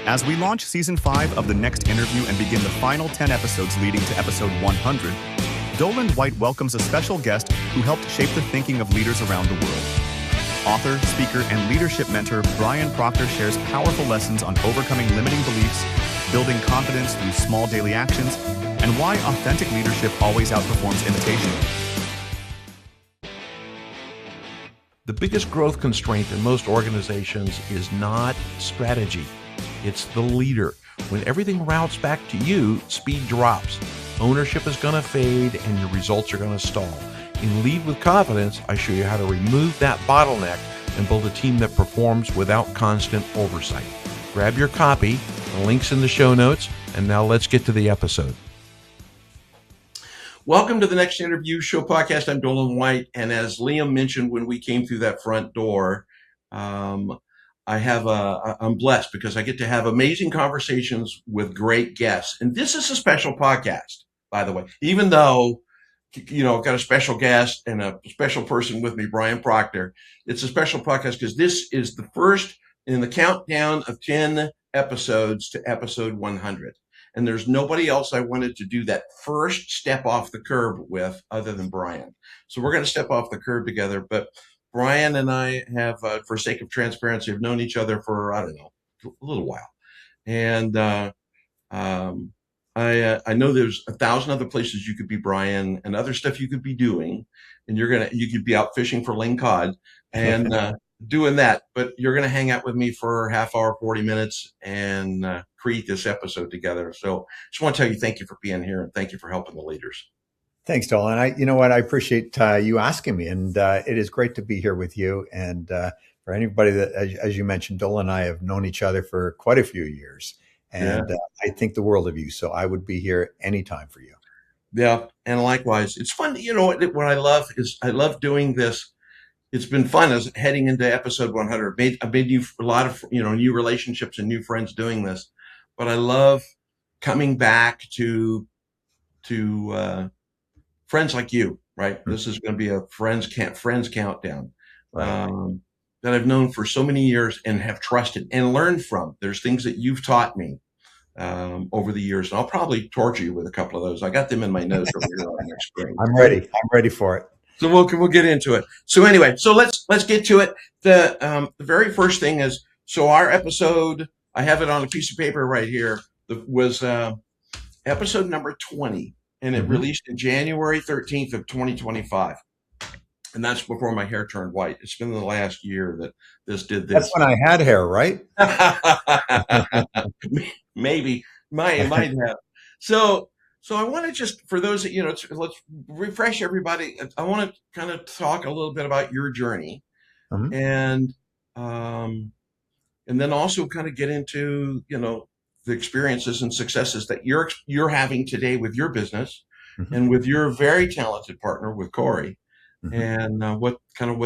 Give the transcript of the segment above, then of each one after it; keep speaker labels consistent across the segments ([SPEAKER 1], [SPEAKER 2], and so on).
[SPEAKER 1] As we launch Season 5 of The Next Interview and begin the final 10 episodes leading to episode 100, Doland White welcomes a special guest who helped shape the thinking of leaders around the world. Author, speaker, and leadership mentor Brian Proctor shares powerful lessons on overcoming limiting beliefs, building confidence through small daily actions, and why authentic leadership always outperforms imitation.
[SPEAKER 2] The biggest growth constraint in most organizations is not strategy. It's the leader. When everything routes back to you, speed drops. Ownership is going to fade and your results are going to stall. In Lead with Confidence, I show you how to remove that bottleneck and build a team that performs without constant oversight. Grab your copy, the link's in the show notes, and now let's get to the episode. Welcome to the Next Interview Show podcast. I'm Doland White, and as Liam mentioned when we came through that front door, I'm blessed because I get to have amazing conversations with great guests. And this is a special podcast, by the way, even though, I've got a special guest and a special person with me, Brian Proctor. It's a special podcast because this is the first in the countdown of 10 episodes to episode 100. And there's nobody else I wanted to do that first step off the curb with other than Brian. So we're going to step off the curb together. But Brian and I have, for sake of transparency, have known each other for, a little while. And I know there's 1,000 other places you could be, Brian, and other stuff you could be doing. And you could be out fishing for lingcod and doing that. But you're going to hang out with me for half hour, 40 minutes and create this episode together. So just want to tell you thank you for being here and thank you for helping the leaders.
[SPEAKER 3] Thanks, Dolan. I appreciate you asking me, and it is great to be here with you. And for anybody that, as you mentioned, Dolan and I have known each other for quite a few years, and I think the world of you. So I would be here anytime for you.
[SPEAKER 2] Yeah, and likewise, it's fun. What I love is I love doing this. It's been fun as heading into episode 100. I've made a lot of new relationships and new friends doing this, but I love coming back to friends like you, right? Mm-hmm. This is going to be a friends countdown that I've known for so many years and have trusted and learned from. There's things that you've taught me over the years, and I'll probably torture you with a couple of those. I got them in my notes over here on your screen.
[SPEAKER 3] I'm ready for it.
[SPEAKER 2] So we'll get into it. So anyway, so let's get to it. The very first thing is, so our episode, I have it on a piece of paper right here, was episode number 20, and it released in January 13th of 2025. And that's before my hair turned white. It's been the last year that this did this.
[SPEAKER 3] That's when I had hair, right?
[SPEAKER 2] Maybe. Might have. So I want to just, for those that, let's refresh everybody. I want to kind of talk a little bit about your journey, and then also kind of get into, the experiences and successes that you're having today with your business and with your very talented partner, with Corey, and what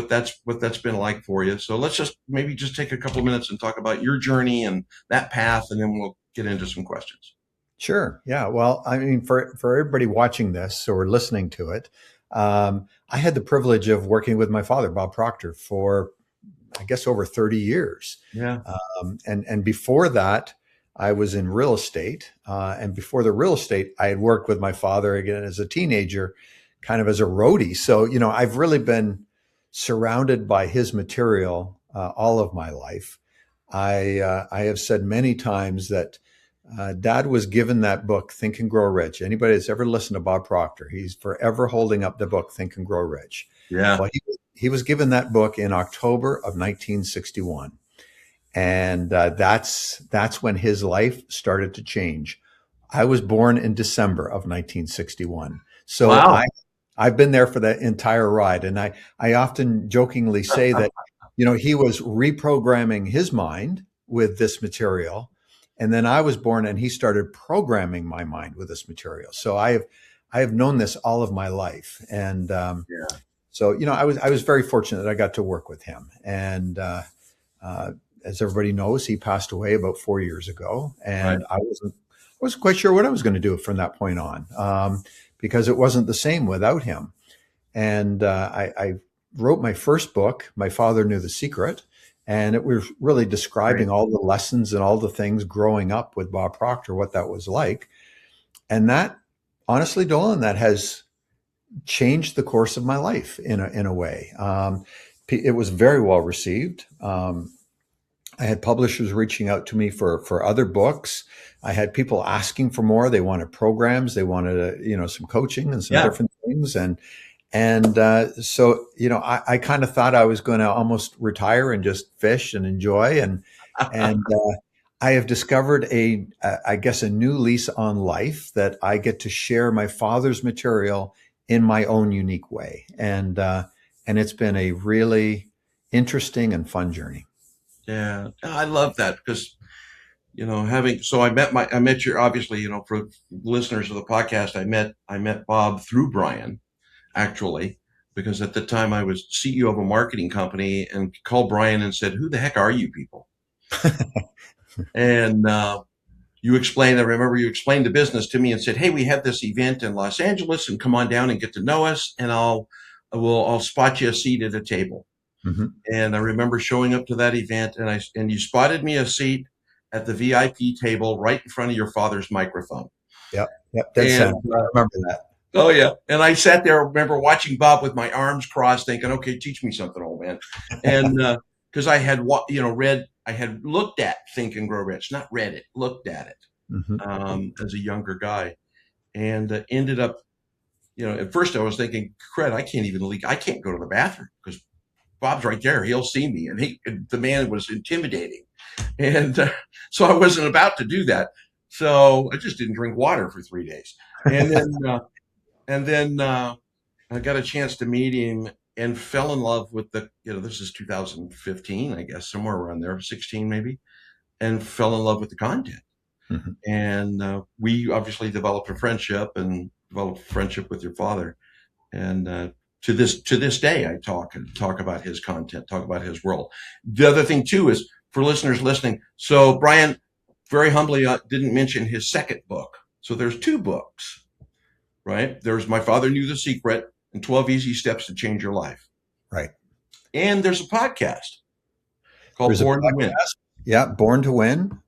[SPEAKER 2] that's been like for you. So let's just take a couple of minutes and talk about your journey and that path, and then we'll get into some questions.
[SPEAKER 3] Sure. Yeah. Well, I mean, for everybody watching this or listening to it, I had the privilege of working with my father, Bob Proctor, for, I guess, over 30 years.
[SPEAKER 2] Yeah.
[SPEAKER 3] And before that, I was in real estate. And before the real estate, I had worked with my father again as a teenager, kind of as a roadie. So, I've really been surrounded by his material all of my life. I have said many times that Dad was given that book, Think and Grow Rich. Anybody that's ever listened to Bob Proctor, he's forever holding up the book, Think and Grow Rich.
[SPEAKER 2] Yeah.
[SPEAKER 3] Well, he was given that book in October of 1961. And that's when his life started to change. I was born in December of 1961. So
[SPEAKER 2] wow.
[SPEAKER 3] I've been there for the entire ride. And I often jokingly say that, he was reprogramming his mind with this material. And then I was born and he started programming my mind with this material. So I have known this all of my life. And so, I was very fortunate that I got to work with him. And as everybody knows, he passed away about 4 years ago. And I wasn't quite sure what I was going to do from that point on, because it wasn't the same without him. And I wrote my first book, My Father Knew the Secret. And it was really describing
[SPEAKER 2] Right.
[SPEAKER 3] all the lessons and all the things growing up with Bob Proctor, what that was like. And that, honestly, Dolan, that has changed the course of my life in a way. It was very well received. I had publishers reaching out to me for other books. I had people asking for more. They wanted programs. They wanted some coaching and some
[SPEAKER 2] Yeah.
[SPEAKER 3] different things. So I kind of thought I was going to almost retire and just fish and enjoy. And I have discovered I guess a new lease on life, that I get to share my father's material in my own unique way. And it's been a really interesting and fun journey.
[SPEAKER 2] Yeah, I love that because I met your, obviously, for listeners of the podcast, I met Bob through Brian, actually, because at the time I was CEO of a marketing company and called Brian and said, "Who the heck are you people?" And I remember you explained the business to me and said, "Hey, we have this event in Los Angeles, and come on down and get to know us, and I'll spot you a seat at a table."
[SPEAKER 3] Mm-hmm.
[SPEAKER 2] And I remember showing up to that event, and you spotted me a seat at the VIP table right in front of your father's microphone.
[SPEAKER 3] Yep. Dead
[SPEAKER 2] And
[SPEAKER 3] center. I remember that.
[SPEAKER 2] oh yeah, and I sat there. I remember watching Bob with my arms crossed, thinking, "Okay, teach me something, old man." And because I had I had looked at Think and Grow Rich, not read it, looked at it
[SPEAKER 3] Mm-hmm.
[SPEAKER 2] as a younger guy, and ended up, at first I was thinking, "Cred, I can't even leak. I can't go to the bathroom because Bob's right there. He'll see me." And the man was intimidating. And so I wasn't about to do that. So I just didn't drink water for 3 days. And then I got a chance to meet him and fell in love with this is 2015, I guess, somewhere around there, 16 maybe, and fell in love with the content.
[SPEAKER 3] Mm-hmm.
[SPEAKER 2] And we obviously developed a friendship with your father. And to this day, I talk about his content, talk about his world. The other thing too is for listeners listening. So Brian very humbly didn't mention his second book. So there's two books, right? There's My Father Knew the Secret and 12 Easy Steps to Change Your Life.
[SPEAKER 3] Right.
[SPEAKER 2] And there's a podcast called
[SPEAKER 3] There's a
[SPEAKER 2] Born to Win.
[SPEAKER 3] podcast. Yeah, Born to Win,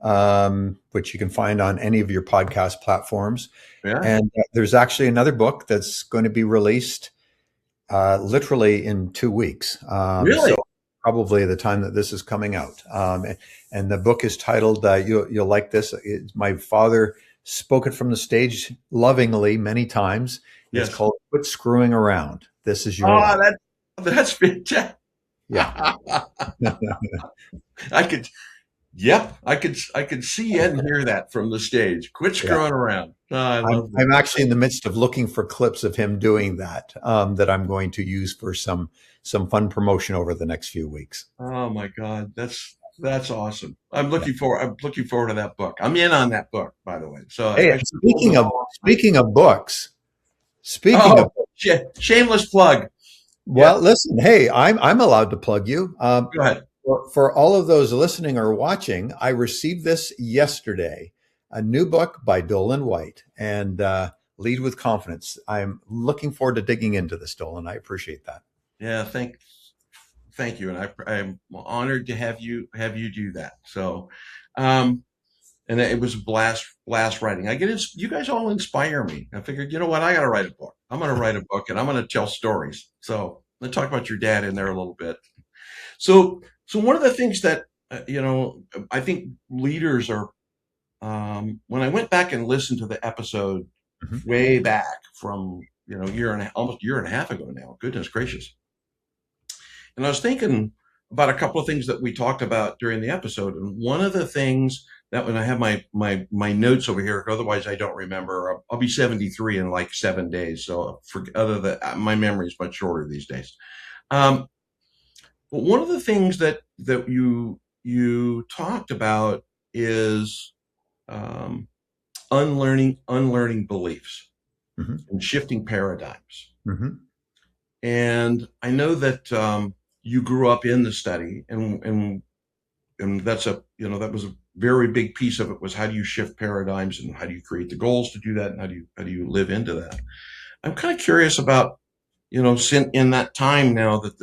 [SPEAKER 3] which you can find on any of your podcast platforms.
[SPEAKER 2] Yeah.
[SPEAKER 3] And there's actually another book that's going to be released literally in 2 weeks.
[SPEAKER 2] Really?
[SPEAKER 3] So probably the time that this is coming out. And the book is titled, you'll like this. My father spoke it from the stage lovingly many times.
[SPEAKER 2] Yes.
[SPEAKER 3] It's called Quit Screwing Around. This is your life.
[SPEAKER 2] That's fantastic.
[SPEAKER 3] Yeah.
[SPEAKER 2] I could see and hear that from the stage. Quit screwing around.
[SPEAKER 3] I'm actually in the midst of looking for clips of him doing that, that I'm going to use for some fun promotion over the next few weeks.
[SPEAKER 2] Oh my God, that's awesome. I'm looking forward to that book. I'm in on that book, by the way. So
[SPEAKER 3] hey, speaking of books,
[SPEAKER 2] shameless plug.
[SPEAKER 3] Well, listen, hey, I'm allowed to plug you.
[SPEAKER 2] Go ahead.
[SPEAKER 3] For all of those listening or watching, I received this yesterday, a new book by Doland White, and Lead with Confidence. I'm looking forward to digging into this, Doland. I appreciate that.
[SPEAKER 2] Yeah, thank you, and I'm honored to have you do that. So, and it was a blast writing. You guys all inspire me. I figured, you know what, I got to write a book. I'm going to write a book, and I'm going to tell stories. So let's talk about your dad in there a little bit. So one of the things that I think leaders are. When I went back and listened to the episode way back from almost a year and a half ago now, goodness gracious, and I was thinking about a couple of things that we talked about during the episode, and one of the things that when I have my notes over here, otherwise I don't remember. I'll be 73 in like 7 days, so my memory is much shorter these days. But one of the things that you talked about is unlearning beliefs and shifting paradigms. And I know that you grew up in the study, and that's that was a very big piece of it, was how do you shift paradigms and how do you create the goals to do that, and how do you live into that. I'm kind of curious about, in that time now that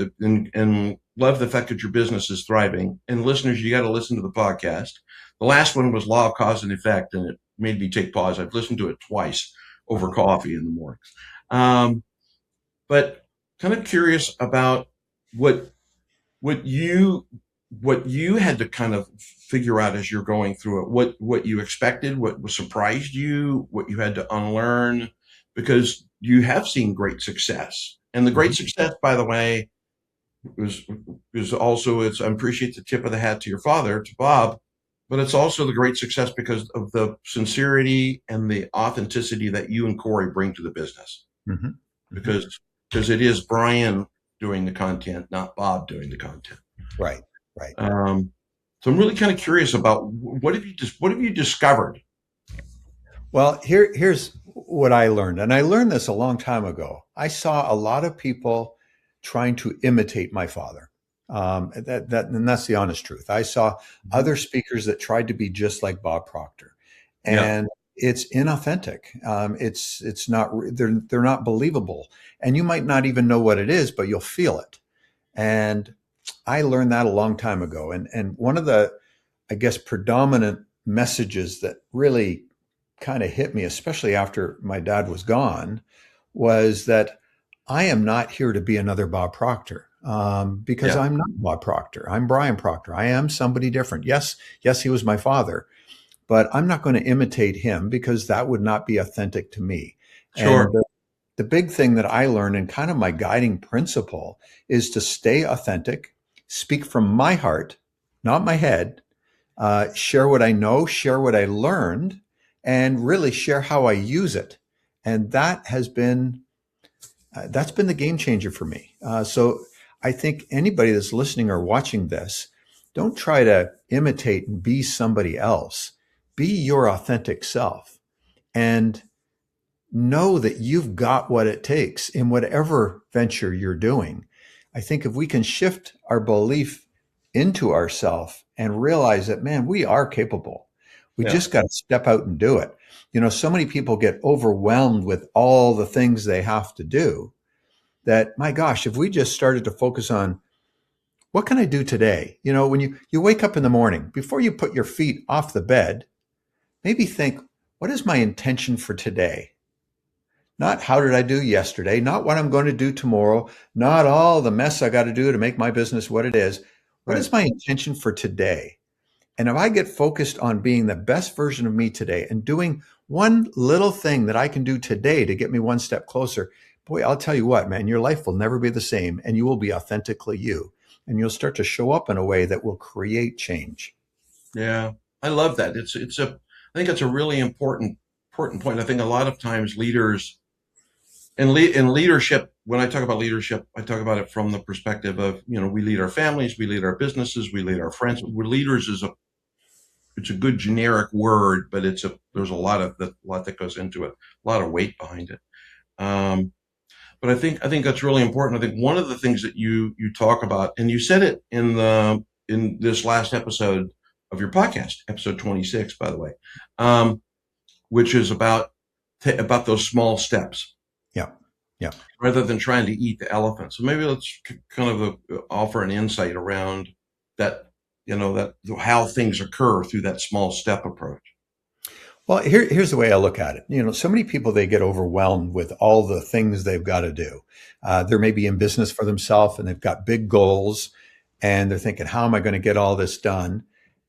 [SPEAKER 2] love the fact that your business is thriving. And listeners, you got to listen to the podcast. The last one was Law of Cause and Effect, and it made me take pause. I've listened to it twice over coffee in the morning. But kind of curious about what what you what you had to kind of figure out as you're going through it, what you expected, what surprised you, what you had to unlearn, because you have seen great success. And the great success, by the way, was also, it's, I appreciate the tip of the hat to your father, to Bob, but it's also the great success because of the sincerity and the authenticity that you and Corey bring to the business.
[SPEAKER 3] Mm-hmm.
[SPEAKER 2] Because it is Brian doing the content, not Bob doing the content.
[SPEAKER 3] Right, right.
[SPEAKER 2] So I'm really kind of curious about what have you discovered?
[SPEAKER 3] Well, here's what I learned, and I learned this a long time ago. I saw a lot of people trying to imitate my father. And that's the honest truth. I saw other speakers that tried to be just like Bob Proctor, and it's inauthentic. It's not. They're not believable, and you might not even know what it is, but you'll feel it. And I learned that a long time ago. And one of the, I guess, predominant messages that really kind of hit me, especially after my dad was gone, was that I am not here to be another Bob Proctor, because I'm not Bob Proctor. I'm Brian Proctor. I am somebody different. Yes, he was my father, but I'm not going to imitate him because that would not be authentic to me.
[SPEAKER 2] Sure.
[SPEAKER 3] And the big thing that I learned, and kind of my guiding principle, is to stay authentic, speak from my heart, not my head, share what I know, share what I learned, and really share how I use it. And that has been, that's been the game changer for me. So I think anybody that's listening or watching this, don't try to imitate and be somebody else. Be your authentic self, and know that you've got what it takes in whatever venture you're doing. I think if we can shift our belief into ourselves and realize that, man, we are capable. We just got to step out and do it. You know, so many people get overwhelmed with all the things they have to do that, my gosh, if we just started to focus on what can I do today? You know, when you wake up in the morning, before you put your feet off the bed, maybe think, what is my intention for today? Not how did I do yesterday, not what I'm going to do tomorrow, not all the mess I got to do to make my business what it is. What is my intention for today? And if I get focused on being the best version of me today and doing one little thing that I can do today to get me one step closer, boy, I'll tell you what, man, your life will never be the same, and you will be authentically you. And you'll start to show up in a way that will create change.
[SPEAKER 2] Yeah, I love that. I think it's a really important point. I think a lot of times leaders in leadership, when I talk about leadership, I talk about it from the perspective of, you know, we lead our families, we lead our businesses, we lead our friends. We're leaders it's a good generic word, but there's a lot that goes into it, a lot of weight behind it. But I think that's really important. I think one of the things that you talk about, and you said it in this last episode of your podcast, episode 26, by the way, which is about those small steps.
[SPEAKER 3] Yeah.
[SPEAKER 2] Rather than trying to eat the elephant. So maybe let's kind of offer an insight around that, you know, that how things occur through that small step approach.
[SPEAKER 3] Well, here's the way I look at it. You know, so many people, they get overwhelmed with all the things they've got to do. They're maybe in business for themselves and they've got big goals and they're thinking, how am I going to get all this done?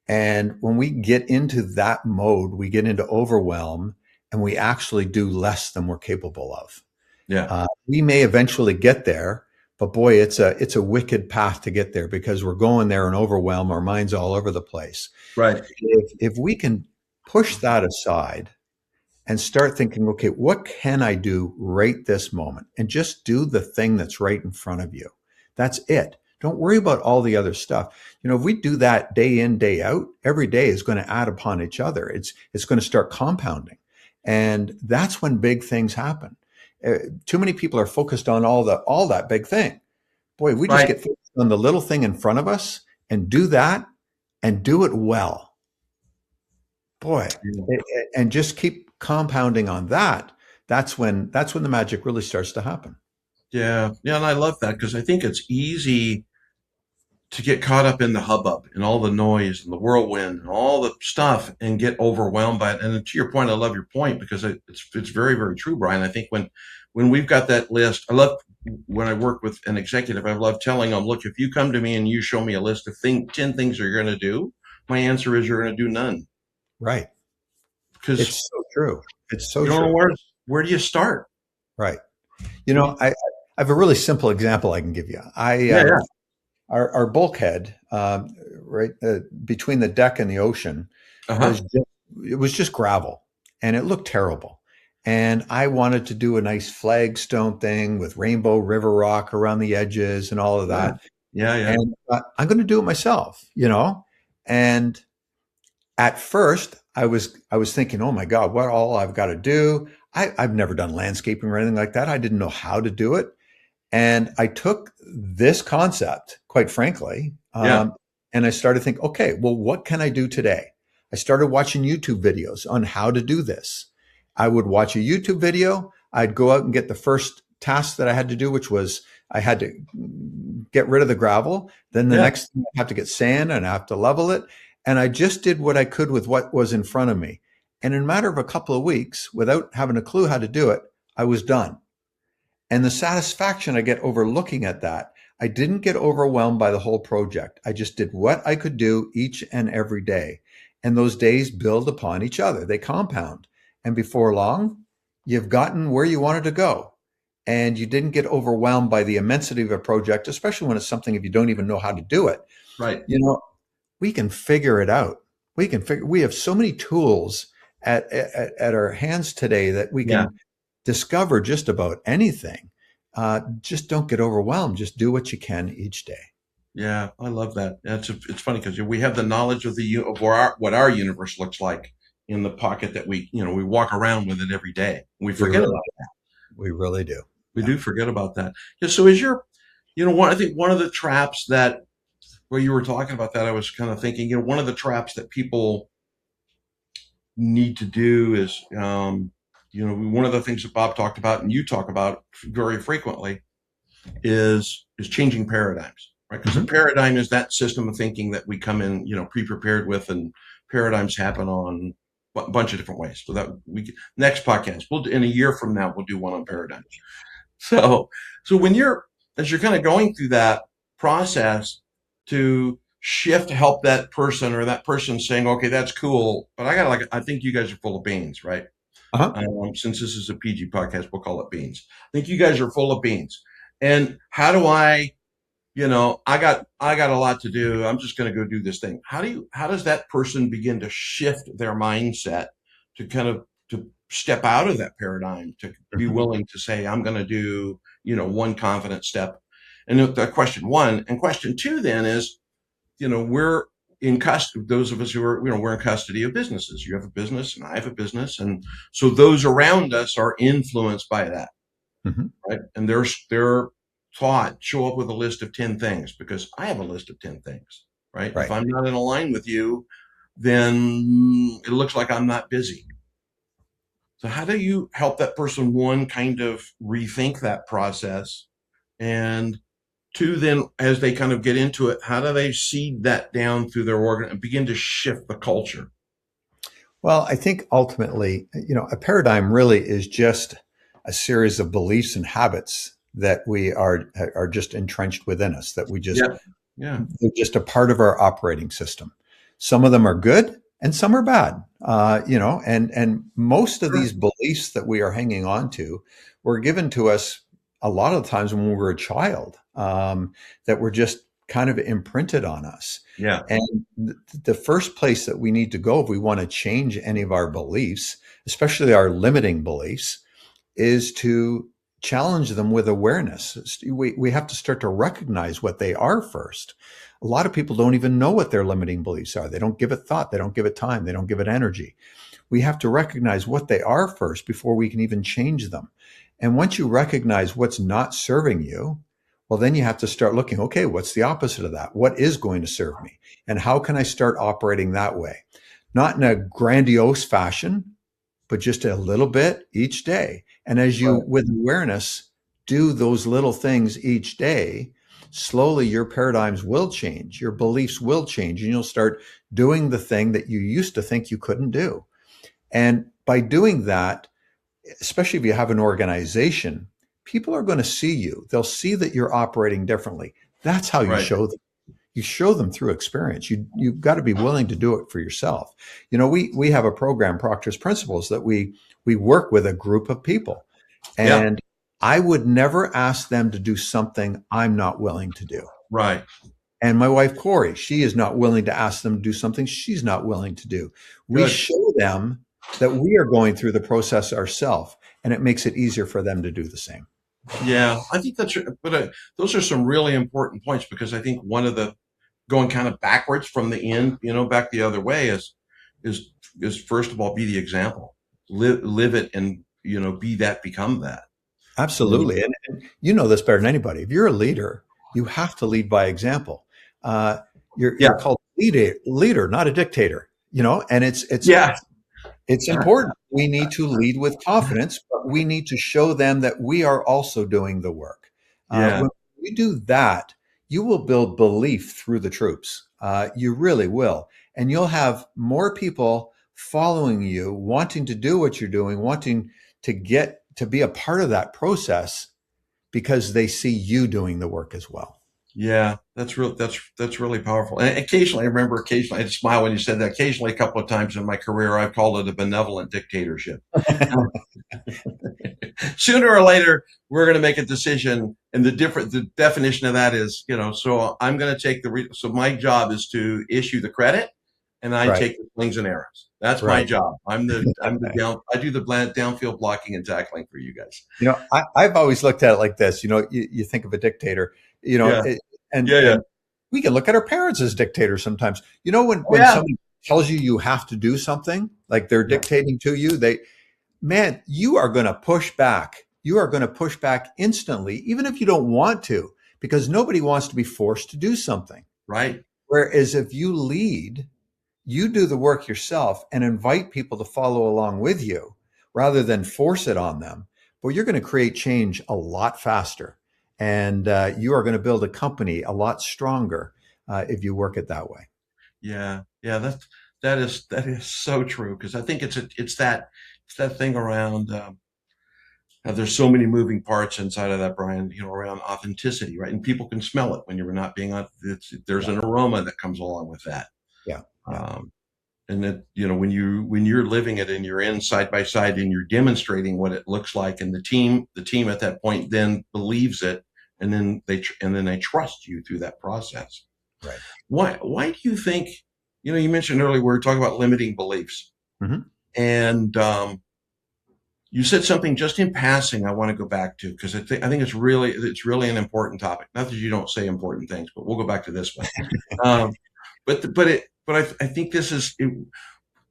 [SPEAKER 3] And when we get into that mode, we get into overwhelm and we actually do less than we're capable of.
[SPEAKER 2] Yeah.
[SPEAKER 3] We may eventually get there, but boy, it's a wicked path to get there because we're going there and overwhelm. Our mind's all over the place.
[SPEAKER 2] Right.
[SPEAKER 3] If we can push that aside and start thinking, okay, what can I do right this moment? And just do the thing that's right in front of you. That's it. Don't worry about all the other stuff. You know, if we do that day in, day out, every day is going to add upon each other. It's going to start compounding. And that's when big things happen. Too many people are focused on all that big thing. Boy, we just get focused on the little thing in front of us and do that and do it well. Boy, and just keep compounding on that. That's when the magic really starts to happen.
[SPEAKER 2] Yeah. And I love that because I think it's easy to get caught up in the hubbub and all the noise and the whirlwind and all the stuff and get overwhelmed by it. And to your point, I love your point because it's very, very true, Brian. I think when we've got that list, I love when I work with an executive, I love telling them, look, if you come to me and you show me a list of 10 things you're going to do, my answer is you're going to do none.
[SPEAKER 3] Right.
[SPEAKER 2] Because
[SPEAKER 3] it's so true. It's so
[SPEAKER 2] you don't
[SPEAKER 3] true.
[SPEAKER 2] know where do you start?
[SPEAKER 3] Right. I have a really simple example I can give you. Our bulkhead, right between the deck and the ocean, was just gravel, and it looked terrible. And I wanted to do a nice flagstone thing with rainbow river rock around the edges and all of that.
[SPEAKER 2] Yeah.
[SPEAKER 3] And I'm going to do it myself, And at first, I was thinking, oh my God, what all I've got to do? I've never done landscaping or anything like that. I didn't know how to do it. And I took this concept, quite frankly, and I started thinking, okay, well, what can I do today? I started watching YouTube videos on how to do this. I would watch a YouTube video. I'd go out and get the first task that I had to do, which was I had to get rid of the gravel. Then the next thing, I have to get sand and I have to level it. And I just did what I could with what was in front of me. And in a matter of a couple of weeks, without having a clue how to do it, I was done. And the satisfaction I get over looking at that, I didn't get overwhelmed by the whole project. I just did what I could do each and every day. And those days build upon each other. They compound. And before long, you've gotten where you wanted to go. And you didn't get overwhelmed by the immensity of a project, especially when it's something if you don't even know how to do it.
[SPEAKER 2] Right.
[SPEAKER 3] We can figure it out. We have so many tools at our hands today that we can discover just about anything. Just don't get overwhelmed. Just do what you can each day.
[SPEAKER 2] Yeah, I love that. It's funny because we have the knowledge of what our universe looks like in the pocket that we walk around with it every day. We forget about that.
[SPEAKER 3] We really do.
[SPEAKER 2] We do forget about that. Yeah. So is I think one of the traps that where you were talking about that, I was kind of thinking, one of the traps that people need to do is, one of the things that Bob talked about and you talk about very frequently is changing paradigms, right? Because a paradigm is that system of thinking that we come in, pre-prepared with, and paradigms happen on a bunch of different ways. So that next podcast, in a year from now, we'll do one on paradigms. So as you're kind of going through that process to shift to help that person or that person saying, okay, that's cool, but I think you guys are full of beans, right? Since this is a PG podcast, we'll call it beans. I think you guys are full of beans. And how do I got a lot to do. I'm just going to go do this thing. How does that person begin to shift their mindset to kind of to step out of that paradigm, to be willing to say, I'm going to do, one confident step? And the question one, and question two then is, we're in custody, those of us who are, we're in custody of businesses. You have a business and I have a business. And so those around us are influenced by that. Right. And they're taught, show up with a list of 10 things because I have a list of 10 things, right? If I'm not in a line with you, then it looks like I'm not busy. So how do you help that person, one, kind of rethink that process, and two, then as they kind of get into it, how do they seed that down through their organ and begin to shift the culture?
[SPEAKER 3] Well, I think ultimately, a paradigm really is just a series of beliefs and habits that we are just entrenched within us, that we just, they're just a part of our operating system. Some of them are good and some are bad, and most of these beliefs that we are hanging on to were given to us a lot of the times when we were a child, that were just kind of imprinted on us.
[SPEAKER 2] Yeah.
[SPEAKER 3] And the first place that we need to go if we want to change any of our beliefs, especially our limiting beliefs, is to challenge them with awareness. We have to start to recognize what they are first. A lot of people don't even know what their limiting beliefs are. They don't give it thought. They don't give it time. They don't give it energy. We have to recognize what they are first before we can even change them. And once you recognize what's not serving you, well, then you have to start looking, okay, what's the opposite of that? What is going to serve me? And how can I start operating that way? Not in a grandiose fashion, but just a little bit each day. And as you, with awareness, do those little things each day, slowly your paradigms will change, your beliefs will change, and you'll start doing the thing that you used to think you couldn't do. And by doing that, especially if you have an organization, people are going to see you. They'll see that you're operating differently. That's how you
[SPEAKER 2] Right.
[SPEAKER 3] show them. You show them through experience. You've got to be willing to do it for yourself. We have a program, Proctor's Principles, that we work with a group of people, and I would never ask them to do something I'm not willing to do.
[SPEAKER 2] Right.
[SPEAKER 3] And my wife, Corey, she is not willing to ask them to do something she's not willing to do. We
[SPEAKER 2] Good.
[SPEAKER 3] show them that we are going through the process ourselves, and it makes it easier for them to do the same.
[SPEAKER 2] Yeah, I think those are some really important points, because I think one of the going kind of backwards from the end, back the other way is first of all, be the example, live it, and become that.
[SPEAKER 3] Absolutely. And you know this better than anybody. If you're a leader, you have to lead by example. You're called leader, not a dictator, and it's important. We need to lead with confidence, but we need to show them that we are also doing the work. When you do that, you will build belief through the troops. You really will. And you'll have more people following you, wanting to do what you're doing, wanting to get to be a part of that process because they see you doing the work as well.
[SPEAKER 2] Yeah, that's really powerful. And occasionally, I had to smile when you said that. Occasionally, a couple of times in my career, I've called it a benevolent dictatorship. Sooner or later, we're going to make a decision, and the definition of that is, so I'm going to take so my job is to issue the credit, and I take the slings and arrows. That's my job. I do the downfield blocking and tackling for you guys.
[SPEAKER 3] I've always looked at it like this. You think of a dictator, and we can look at our parents as dictators sometimes. When somebody tells you have to do something, like they're dictating to you, you are going to push back. You are going to push back instantly, even if you don't want to, because nobody wants to be forced to do something.
[SPEAKER 2] Right.
[SPEAKER 3] Whereas if you lead, you do the work yourself and invite people to follow along with you rather than force it on them. But you're going to create change a lot faster. And you are going to build a company a lot stronger if you work it that way.
[SPEAKER 2] Yeah. That is so true. Because I think it's that thing around, there's so many moving parts inside of that, Brian, around authenticity, right? And people can smell it when you're not being on. There's an aroma that comes along with that.
[SPEAKER 3] Yeah.
[SPEAKER 2] And that, when you're living it and you're in side by side and you're demonstrating what it looks like, and the team at that point then believes it, and then they trust you through that process.
[SPEAKER 3] Right.
[SPEAKER 2] Why do you think, you mentioned earlier, we were talking about limiting beliefs, and you said something just in passing I want to go back to, because I think it's really an important topic. Not that you don't say important things, but we'll go back to this one. But I think this is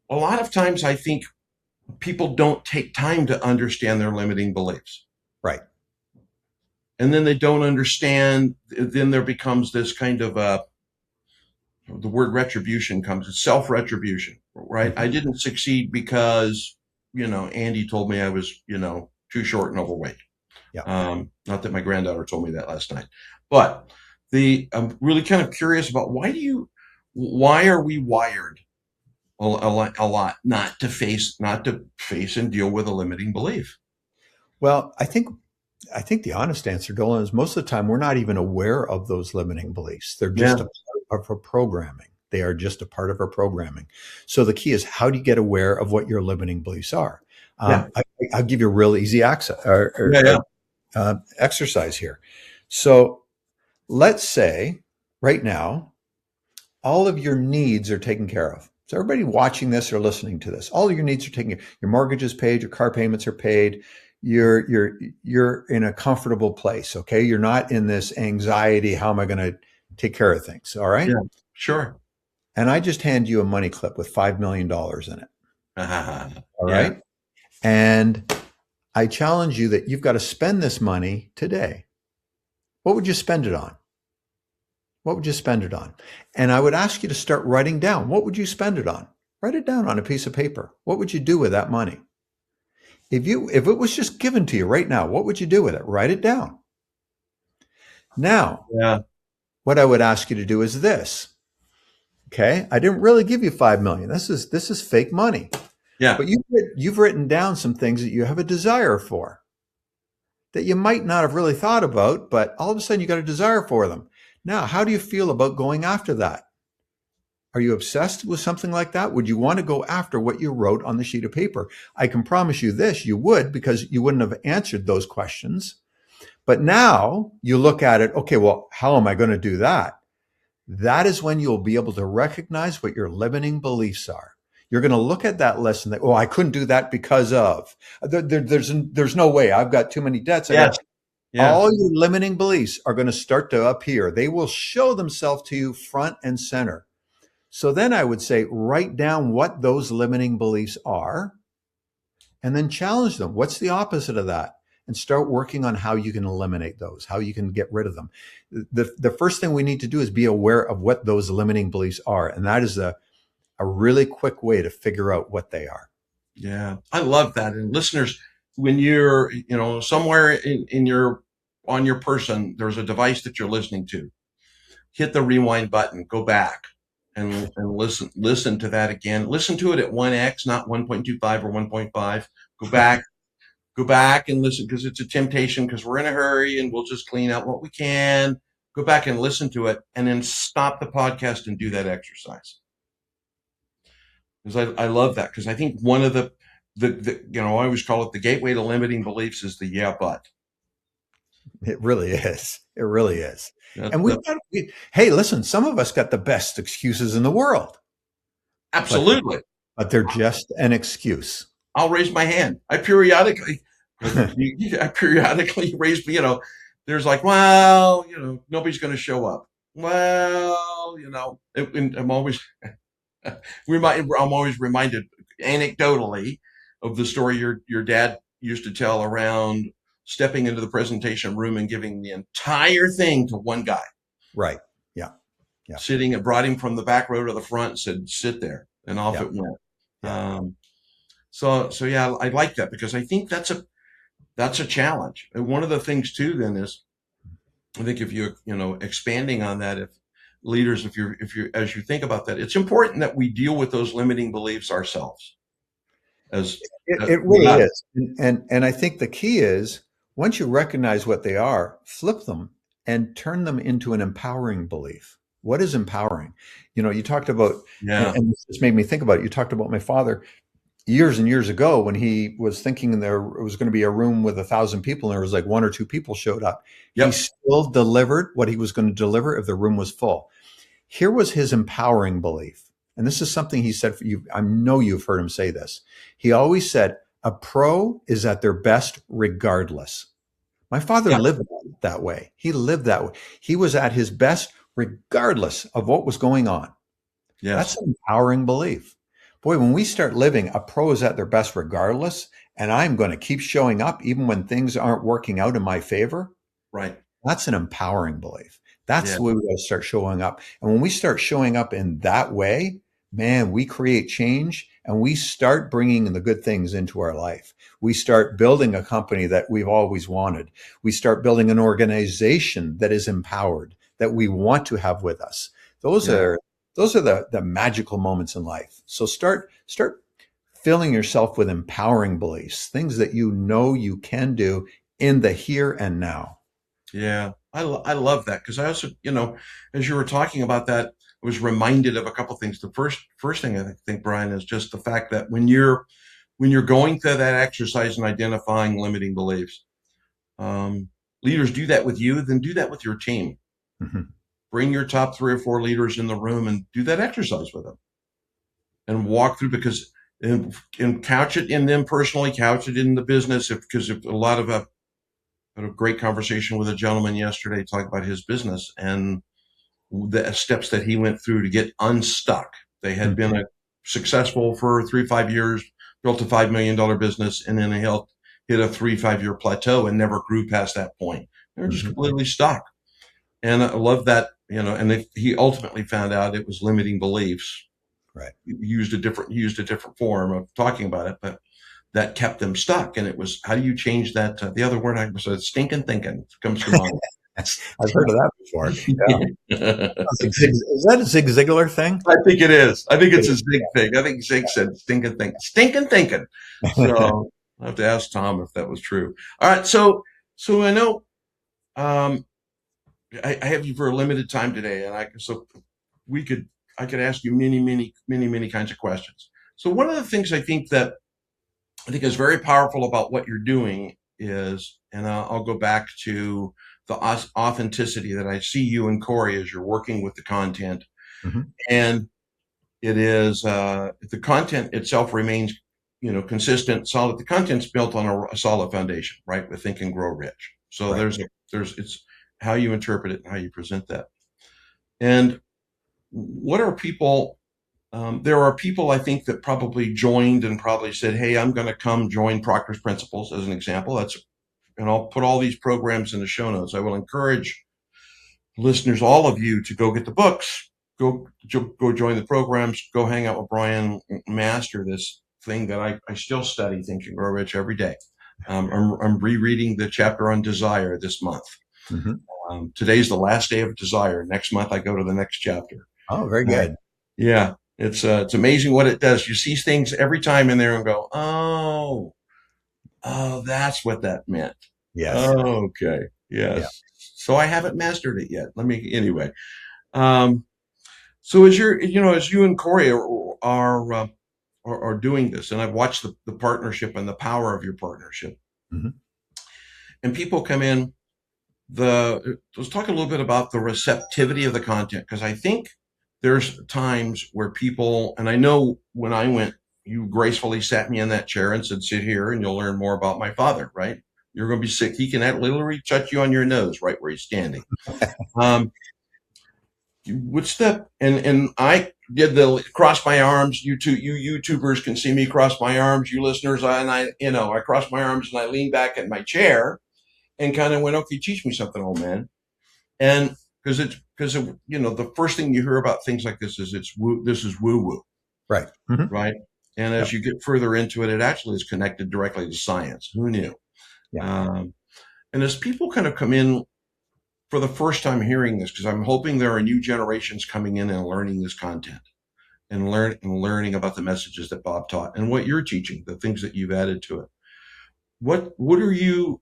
[SPEAKER 2] a lot of times. I think people don't take time to understand their limiting beliefs.
[SPEAKER 3] Right.
[SPEAKER 2] And then they don't understand. Then there becomes this kind of the word retribution comes. It's self-retribution, right? I didn't succeed because Andy told me I was too short and overweight.
[SPEAKER 3] Yeah.
[SPEAKER 2] Not that my granddaughter told me that last night, but I'm really kind of curious about why are we wired a lot not to face and deal with a limiting belief?
[SPEAKER 3] Well, I think the honest answer, Dolan, is most of the time we're not even aware of those limiting beliefs. They're just a part of our programming. They are just a part of our programming. So the key is, how do you get aware of what your limiting beliefs are? I'll give you a real easy exercise here. So let's say right now, all of your needs are taken care of. So everybody watching this or listening to this, all of your needs are taken care of. Your mortgage is paid, your car payments are paid. You're in a comfortable place. Okay. You're not in this anxiety. How am I going to take care of things? All right.
[SPEAKER 2] Yeah, sure.
[SPEAKER 3] And I just hand you a money clip with $5 million in it. All right. And I challenge you that you've got to spend this money today. What would you spend it on? What would you spend it on? And I would ask you to start writing down, what would you spend it on? Write it down on a piece of paper. What would you do with that money? If it was just given to you right now, what would you do with it? Write it down. Now,
[SPEAKER 2] Yeah.
[SPEAKER 3] what I would ask you to do is this. Okay, I didn't really give you 5 million. This is fake money.
[SPEAKER 2] Yeah.
[SPEAKER 3] But you've written down some things that you have a desire for that you might not have really thought about, but all of a sudden you got a desire for them. Now, how do you feel about going after that? Are you obsessed with something like that? Would you want to go after what you wrote on the sheet of paper? I can promise you this, you would, because you wouldn't have answered those questions. But now you look at it, okay, well, how am I going to do that? That is when you'll be able to recognize what your limiting beliefs are. You're going to look at that list and think, oh, I couldn't do that because of. There's no way. I've got too many debts.
[SPEAKER 2] Yes. Yes.
[SPEAKER 3] All your limiting beliefs are going to start to appear. They will show themselves to you front and center. So then I would say, write down what those limiting beliefs are and then challenge them. What's the opposite of that? And start working on how you can eliminate those, how you can get rid of them. The first thing we need to do is be aware of what those limiting beliefs are. And that is a really quick way to figure out what they are.
[SPEAKER 2] Yeah, I love that. And listeners, when you're, somewhere on your person, there's a device that you're listening to, hit the rewind button, go back and listen to that again. Listen to it at 1x, not 1.25 or 1.5. Go back and listen, because it's a temptation, because we're in a hurry and we'll just clean out what we can. Go back and listen to it, and then stop the podcast and do that exercise. Because I love that, because I think one of the I always call it the gateway to limiting beliefs is the yeah, but.
[SPEAKER 3] It really is. It really is.
[SPEAKER 2] That's
[SPEAKER 3] And hey, listen, some of us got the best excuses in the world.
[SPEAKER 2] absolutely.
[SPEAKER 3] But they're just an excuse.
[SPEAKER 2] I'll raise my hand. I periodically raise, there's like, well, nobody's going to show up. Well, and I'm always reminded anecdotally of the story your dad used to tell around stepping into the presentation room and giving the entire thing to one guy.
[SPEAKER 3] Right. Yeah. Yeah.
[SPEAKER 2] Sitting, and brought him from the back row to the front and said, sit there, and off it went.
[SPEAKER 3] Yeah.
[SPEAKER 2] So yeah, I like that, because I think that's a challenge. And one of the things too, then, is, I think if you expanding on that, if leaders, if you're as you think about that, it's important that we deal with those limiting beliefs ourselves.
[SPEAKER 3] It really is. And I think the key is, once you recognize what they are, flip them and turn them into an empowering belief. What is empowering? You talked about, and this made me think about it. You talked about my father years and years ago, when he was thinking there was going to be a room with 1,000 people, and there was like 1 or 2 people showed up. Yep. He still delivered what he was going to deliver if the room was full. Here was his empowering belief. And this is something he said for you. I know you've heard him say this. He always said, a pro is at their best regardless. My father lived that way. He lived that way. He was at his best regardless of what was going on. Yes. That's an empowering belief. Boy, when we start living, a pro is at their best regardless, and I'm going to keep showing up even when things aren't working out in my favor.
[SPEAKER 2] Right.
[SPEAKER 3] That's an empowering belief. That's the way we got to start showing up. And when we start showing up in that way, man, we create change, and we start bringing the good things into our life. We start building a company that we've always wanted. We start building an organization that is empowered, that we want to have with us. Those are the magical moments in life. So start filling yourself with empowering beliefs, things that you can do in the here and now.
[SPEAKER 2] Yeah, I love that, because I also, as you were talking about that, I was reminded of a couple of things. The first thing I think, Brian, is just the fact that when you're going through that exercise and identifying limiting beliefs, leaders do that with you, then do that with your team. Mm-hmm. Bring your top 3 or 4 leaders in the room and do that exercise with them, and walk through, and couch it in them personally, couch it in the business. Because if a lot of had a great conversation with a gentleman yesterday, talking about his business and the steps that he went through to get unstuck. They had been successful for 3-5 years, built a $5 million business, and then they hit a 3-5 year plateau and never grew past that point. They were just completely stuck. And I love that, and he ultimately found out it was limiting beliefs.
[SPEAKER 3] Right.
[SPEAKER 2] He used a different form of talking about it, but that kept them stuck. And it was, how do you change that? The other word I was stinking thinking comes to mind.
[SPEAKER 3] I've heard of that before. Yeah. Is that a Zig Ziglar thing?
[SPEAKER 2] I think it is. I think it's a Zig thing. I think Zig said stinking thinking. So I'll have to ask Tom if that was true. All right. So I know, I have you for a limited time today, and I could ask you many kinds of questions. So one of the things I think is very powerful about what you're doing is, and I'll go back to the authenticity that I see you and Corey as you're working with the content.
[SPEAKER 3] Mm-hmm.
[SPEAKER 2] And it is, the content itself remains, consistent, solid. The content's built on a solid foundation, right? With Think and Grow Rich. So
[SPEAKER 3] Right.
[SPEAKER 2] it's how you interpret it and how you present that. And what are people, there are people I think that probably joined and probably said, hey, I'm going to come join Proctor's Principles as an example. And I'll put all these programs in the show notes. I will encourage listeners, all of you, to go get the books, go join the programs, go hang out with Brian, master this thing that I still study, Think and Grow Rich, every day. I'm rereading the chapter on desire this month.
[SPEAKER 3] Mm-hmm.
[SPEAKER 2] Today's the last day of desire. Next month, I go to the next chapter.
[SPEAKER 3] Oh, very good.
[SPEAKER 2] Yeah. It's amazing what it does. You see things every time in there and go, oh, that's what that meant.
[SPEAKER 3] Yes.
[SPEAKER 2] Oh, okay. Yes. Yeah. So I haven't mastered it yet. Anyway. So as you and Corey are doing this, and I've watched the partnership and the power of your partnership,
[SPEAKER 3] mm-hmm.
[SPEAKER 2] and people come in, let's talk a little bit about the receptivity of the content, because I think there's times where people, and I know when I went, you gracefully sat me in that chair and said, sit here and you'll learn more about my father, right? You're going to be sick. He can literally touch you on your nose right where he's standing. And I did the cross my arms. You YouTubers can see me cross my arms. You listeners, I crossed my arms and I leaned back in my chair and kind of went, okay, teach me something, old man. And because the first thing you hear about things like this is this is woo woo.
[SPEAKER 3] Right. Mm-hmm.
[SPEAKER 2] Right. And as you get further into it, it actually is connected directly to science. Who knew?
[SPEAKER 3] Yeah.
[SPEAKER 2] And as people kind of come in for the first time hearing this, because I'm hoping there are new generations coming in and learning this content and learning about the messages that Bob taught and what you're teaching, the things that you've added to it. What are you,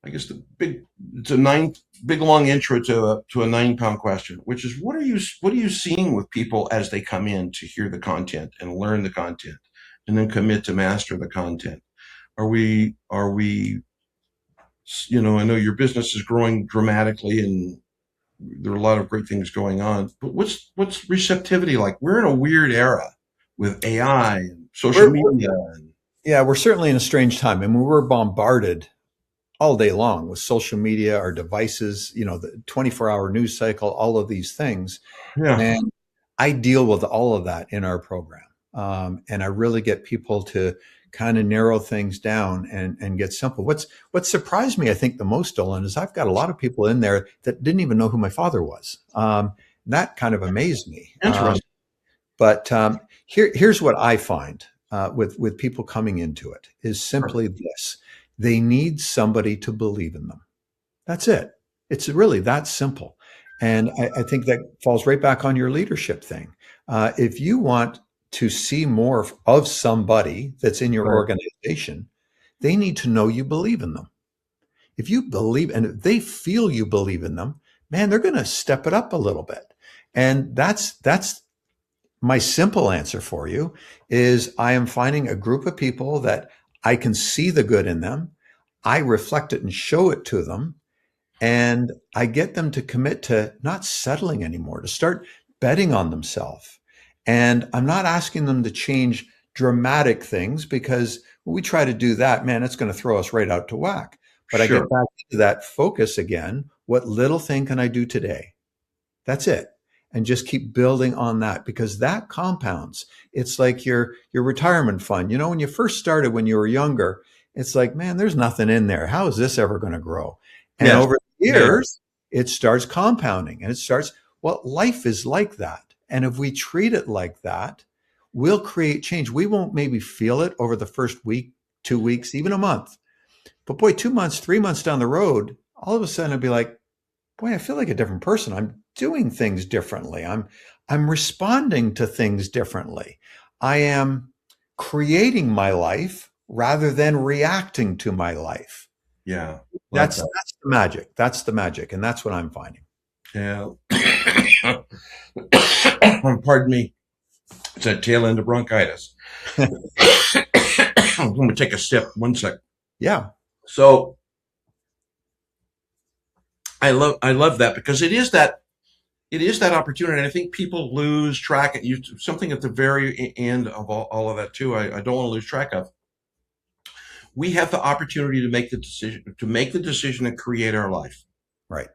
[SPEAKER 2] I guess it's a big long intro to a 9-pound question, which is what are you seeing with people as they come in to hear the content and learn the content and then commit to master the content? Are we, I know your business is growing dramatically and there are a lot of great things going on, but what's receptivity like? We're in a weird era with AI and social media.
[SPEAKER 3] We're certainly in a strange time. I mean, we're bombarded all day long with social media, our devices, the 24-hour news cycle, all of these things.
[SPEAKER 2] Yeah.
[SPEAKER 3] And I deal with all of that in our program. And I really get people to kind of narrow things down and get simple. What surprised me, I think, the most, Doland, is I've got a lot of people in there that didn't even know who my father was. That kind of amazed me.
[SPEAKER 2] Interesting.
[SPEAKER 3] But here's what I find with people coming into it is simply this. They need somebody to believe in them. That's it. It's really that simple. And I think that falls right back on your leadership thing. If you want to see more of somebody that's in your organization, they need to know you believe in them. If you believe, and if they feel you believe in them, man, they're going to step it up a little bit. And that's my simple answer for you is I am finding a group of people that I can see the good in them. I reflect it and show it to them. And I get them to commit to not settling anymore, to start betting on themselves. And I'm not asking them to change dramatic things, because when we try to do that, man, it's going to throw us right out to whack. But I get back to that focus again. What little thing can I do today? That's it. And just keep building on that, because that compounds. It's like your retirement fund. When you first started, when you were younger, it's like, man, there's nothing in there. How is this ever going to grow? And over the years, it starts compounding, and life is like that. And if we treat it like that, we'll create change. We won't maybe feel it over the first week, 2 weeks, even a month. But boy, 2 months, 3 months down the road, all of a sudden it'll be like, boy, I feel like a different person. I'm doing things differently. I'm responding to things differently. I am creating my life rather than reacting to my life.
[SPEAKER 2] Yeah. Like
[SPEAKER 3] That's
[SPEAKER 2] that.
[SPEAKER 3] that's the magic. That's the magic, and that's what I'm finding.
[SPEAKER 2] Yeah. Pardon me. It's that tail end of bronchitis. I'm going to take a sip. 1 sec.
[SPEAKER 3] Yeah.
[SPEAKER 2] So I love that, because it is that opportunity. And I think people lose track. Something at the very end of all of that too. I don't want to lose track of. We have the opportunity to make the decision and create our life.
[SPEAKER 3] Right.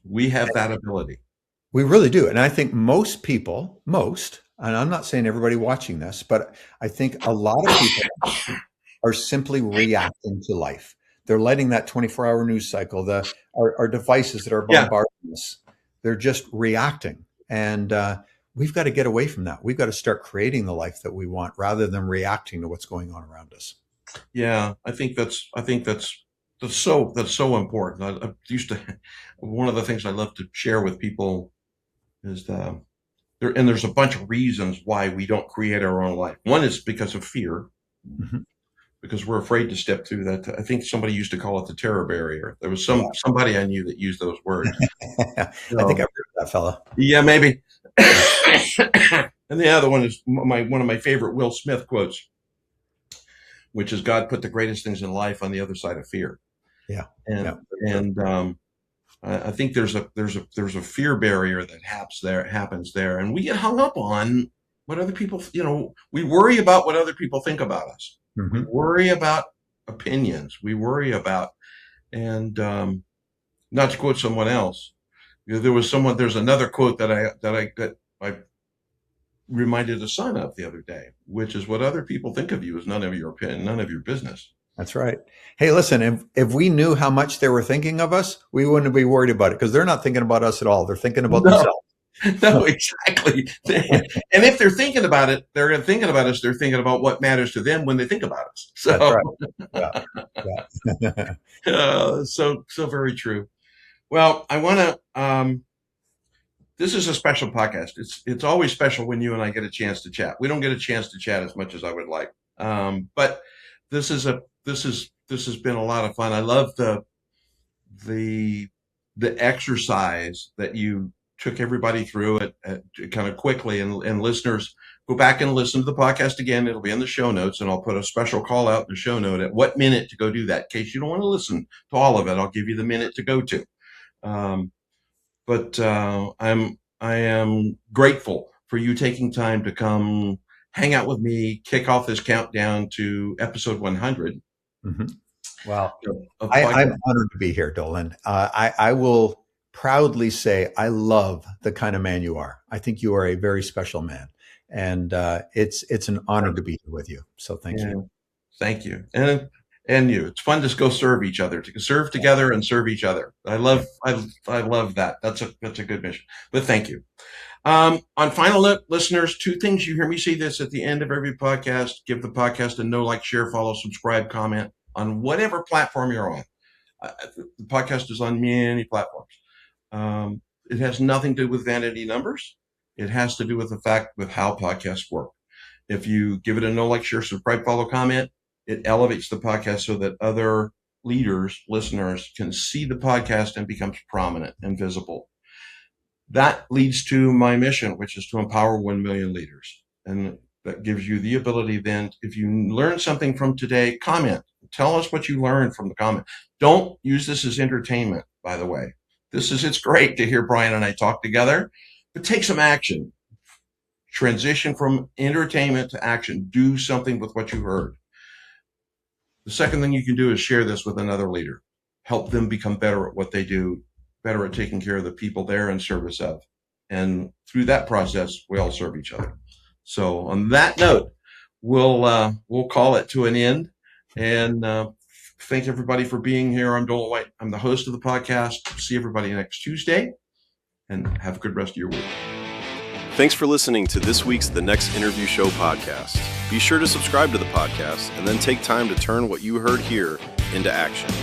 [SPEAKER 2] We have that ability.
[SPEAKER 3] We really do. And I think most people, and I'm not saying everybody watching this, but I think a lot of people are simply reacting to life. They're letting that 24-hour news cycle, our devices that are bombarding us, they're just reacting. And we've got to get away from that. We've got to start creating the life that we want rather than reacting to what's going on around us.
[SPEAKER 2] Yeah, I think that's so important. I used to, one of the things I love to share with people is there's a bunch of reasons why we don't create our own life. One is because of fear, because we're afraid to step through that. I think somebody used to call it the terror barrier. There was somebody I knew that used those words.
[SPEAKER 3] I think I've heard of that fella.
[SPEAKER 2] Yeah, maybe. And the other one is one of my favorite Will Smith quotes, which is, God put the greatest things in life on the other side of fear.
[SPEAKER 3] Yeah.
[SPEAKER 2] I think there's a fear barrier that happens there, and we get hung up on what other people. We worry about what other people think about us.
[SPEAKER 3] Mm-hmm.
[SPEAKER 2] We worry about opinions. We worry about, and not to quote someone else, there's another quote that I reminded a son of the other day, which is, what other people think of you is none of your opinion, none of your business.
[SPEAKER 3] That's right. Hey, listen, if we knew how much they were thinking of us, we wouldn't be worried about it, because they're not thinking about us at all. They're thinking about themselves.
[SPEAKER 2] No, exactly. And if they're thinking about it, they're thinking about us. They're thinking about what matters to them when they think about us. So,
[SPEAKER 3] that's right. Yeah.
[SPEAKER 2] So very true. Well, I want to, this is a special podcast. It's always special when you and I get a chance to chat. We don't get a chance to chat as much as I would like. But this has been a lot of fun. I love the exercise that you took everybody through it kind of quickly, and listeners, go back and listen to the podcast again. It'll be in the show notes, and I'll put a special call out in the show note at what minute to go do that. In case you don't want to listen to all of it, I'll give you the minute to go to. But I am grateful for you taking time to come hang out with me, kick off this countdown to episode 100.
[SPEAKER 3] Mm-hmm. Well, I'm honored to be here, Doland. I will proudly say I love the kind of man you are. I think you are a very special man, and it's an honor to be here with you. So thank you.
[SPEAKER 2] Thank you. And you. It's fun to go serve each other, to serve together and serve each other. I love that. That's a good mission. But thank you. On final note, listeners, 2 things. You hear me say this at the end of every podcast. Give the podcast a no, like, share, follow, subscribe, comment on whatever platform you're on. The podcast is on many platforms. It has nothing to do with vanity numbers. It has to do with the fact with how podcasts work. If you give it a no, like, share, subscribe, follow, comment, it elevates the podcast so that other listeners can see the podcast and becomes prominent and visible. That leads to my mission, which is to empower 1 million leaders. And that gives you the ability then, if you learn something from today, comment. Tell us what you learned from the comment. Don't use this as entertainment, by the way. It's great to hear Brian and I talk together, but take some action. Transition from entertainment to action. Do something with what you heard. The second thing you can do is share this with another leader. Help them become better at what they do, better at taking care of the people they're in service of. And through that process, we all serve each other. So on that note, we'll call it to an end. And thank everybody for being here. I'm Doland White. I'm the host of the podcast. See everybody next Tuesday, and have a good rest of your week.
[SPEAKER 4] Thanks for listening to this week's The Next Interview Show podcast. Be sure to subscribe to the podcast and then take time to turn what you heard here into action.